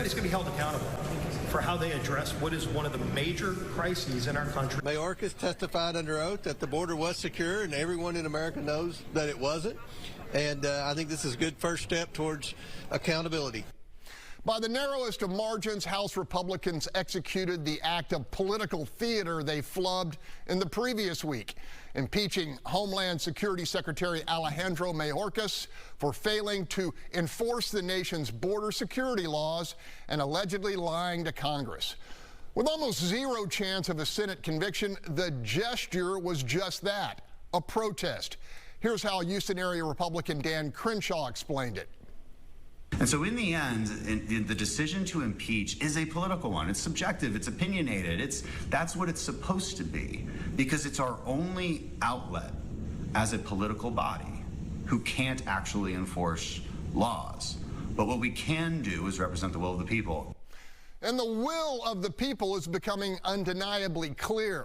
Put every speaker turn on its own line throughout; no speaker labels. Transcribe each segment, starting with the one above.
everybody's going to be held accountable for how they address what is one of the major crises in our country.
Mayorkas testified under oath that the border was secure, and everyone in America knows that it wasn't. And I think this is a good first step towards accountability.
By the narrowest of margins, House Republicans executed the act of political theater they flubbed in the previous week, impeaching Homeland Security Secretary Alejandro Mayorkas for failing to enforce the nation's border security laws and allegedly lying to Congress. With almost zero chance of a Senate conviction, the gesture was just that, a protest. Here's how Houston area Republican Dan Crenshaw explained it.
And so in the end, the decision to impeach is a political one. It's subjective, it's opinionated, that's what it's supposed to be, because it's our only outlet as a political body who can't actually enforce laws. But what we can do is represent the will of the people.
And the will of the people is becoming undeniably clear.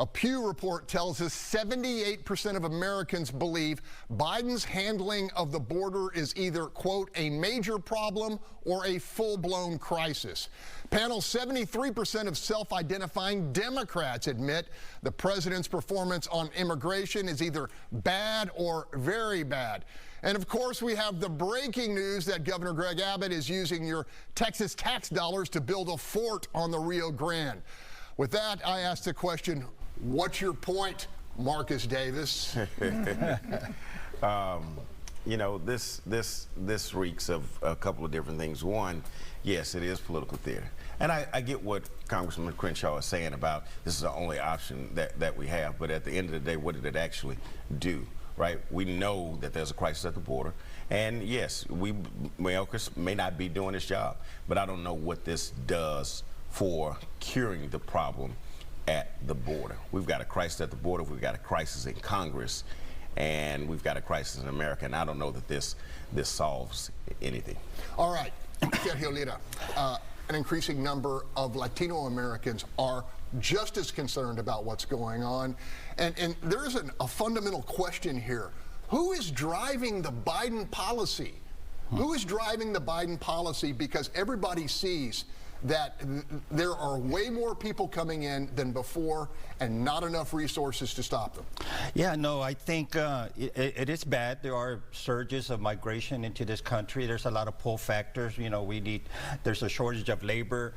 A Pew report tells us 78% of Americans believe Biden's handling of the border is either, quote, a major problem or a full-blown crisis. Panel, 73% of self-identifying Democrats admit the president's performance on immigration is either bad or very bad. And of course, we have the breaking news that Governor Greg Abbott is using your Texas tax dollars to build a fort on the Rio Grande. With that, I ask the question, what's your point, Marcus Davis?
You know, this reeks of a couple of different things. One, yes, it is political theater. And I get what Congressman Crenshaw is saying about this is the only option that we have. But at the end of the day, what did it actually do? Right? We know that there's a crisis at the border. And yes, Mayorkas may not be doing his job. But I don't know what this does for curing the problem at the border. We've got a crisis at the border, we've got a crisis in Congress, and we've got a crisis in America, and I don't know that this solves anything.
All right, Sergio Lira, an increasing number of Latino Americans are just as concerned about what's going on, and there is a fundamental question here. Who is driving the Biden policy? Who is driving the Biden policy? Because everybody sees that there are way more people coming in than before and not enough resources to stop them.
Yeah, no, I think it is bad. There are surges of migration into this country. There's a lot of pull factors. You know, there's a shortage of labor.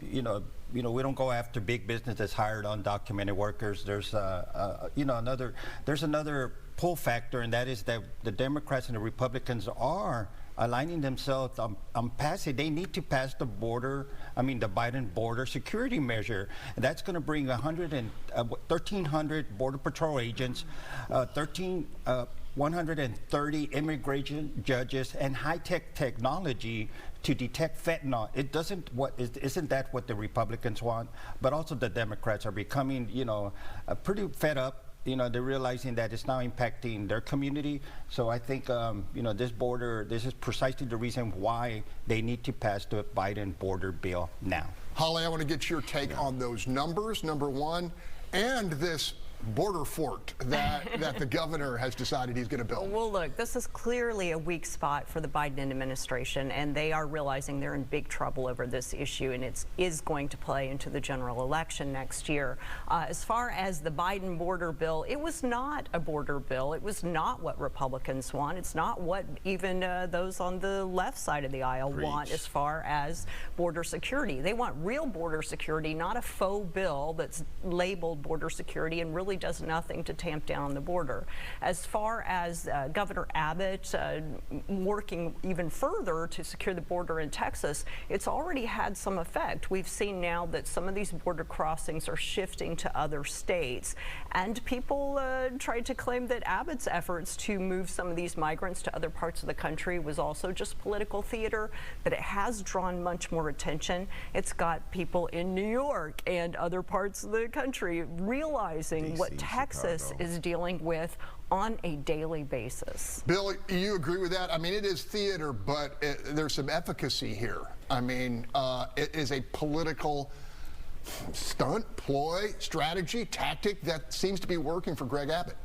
You know, we don't go after big business that's hired undocumented workers. There's another pull factor, and that is that the Democrats and the Republicans are aligning themselves on passing. They need to pass the Biden border security measure. And that's going to bring 1,300 Border Patrol agents, 130 immigration judges, and high-tech technology to detect fentanyl. Isn't that what the Republicans want? But also the Democrats are becoming, pretty fed up. They're realizing that it's now impacting their community. So I think, this is precisely the reason why they need to pass the Biden border bill now.
Holly, I want to get your take on those numbers, number one, and this border fort that the governor has decided he's going to build.
Well, look, this is clearly a weak spot for the Biden administration, and they are realizing they're in big trouble over this issue, and it is going to play into the general election next year. As far as the Biden border bill, it was not a border bill. It was not what Republicans want. It's not what even those on the left side of the aisle want as far as border security. They want real border security, not a faux bill that's labeled border security and really does nothing to tamp down the border. As far as Governor Abbott working even further to secure the border in Texas, it's already had some effect. We've seen now that some of these border crossings are shifting to other states, and people tried to claim that Abbott's efforts to move some of these migrants to other parts of the country was also just political theater, but it has drawn much more attention. It's got people in New York and other parts of the country realizing what Texas is dealing with on a daily basis.
Bill, you agree with that? I mean, it is theater, but there's some efficacy here. I mean, it is a political stunt, ploy, strategy, tactic that seems to be working for Greg Abbott.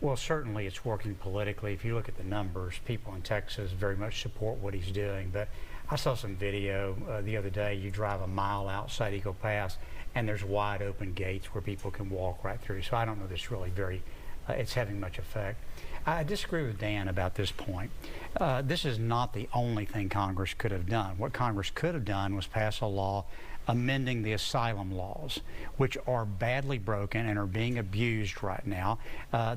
Well, certainly it's working politically. If you look at the numbers, people in Texas very much support what he's doing. But I saw some video the other day. You drive a mile outside Eagle Pass, and there's wide open gates where people can walk right through. So I don't know this really it's having much effect. I disagree with Dan about this point. This is not the only thing Congress could have done. What Congress could have done was pass a law amending the asylum laws, which are badly broken and are being abused right now.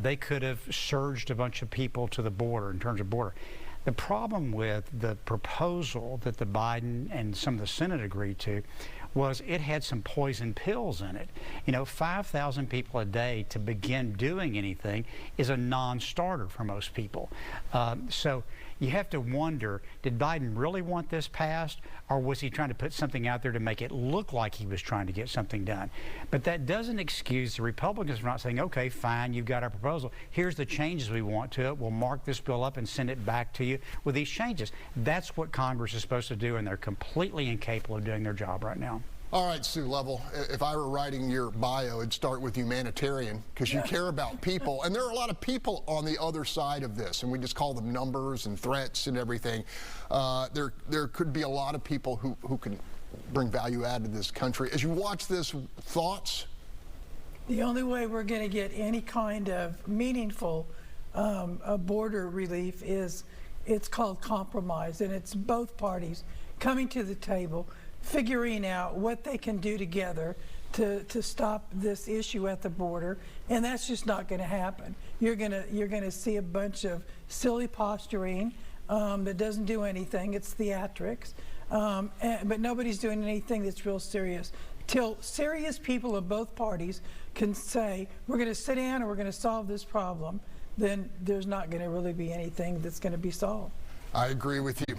They could have surged a bunch of people to the border in terms of border. The problem with the proposal that the Biden and some of the Senate agreed to was it had some poison pills in it. 5,000 people a day to begin doing anything is a non-starter for most people. So you have to wonder, did Biden really want this passed, or was he trying to put something out there to make it look like he was trying to get something done? But that doesn't excuse the Republicans from not saying, okay, fine, you've got our proposal. Here's the changes we want to it. We'll mark this bill up and send it back to you with these changes. That's what Congress is supposed to do, and they're completely incapable of doing their job right now.
All right, Sue Lovell, if I were writing your bio, it'd start with humanitarian, because you care about people. And there are a lot of people on the other side of this, and we just call them numbers and threats and everything. There could be a lot of people who can bring value add to this country. As you watch this, thoughts?
The only way we're going to get any kind of meaningful border relief is it's called compromise, and it's both parties coming to the table, figuring out what they can do together to stop this issue at the border, and that's just not going to happen. You're gonna see a bunch of silly posturing that doesn't do anything. It's theatrics, but nobody's doing anything that's real serious. Till serious people of both parties can say, we're going to sit down and we're going to solve this problem, then there's not going to really be anything that's going to be solved.
I agree with you.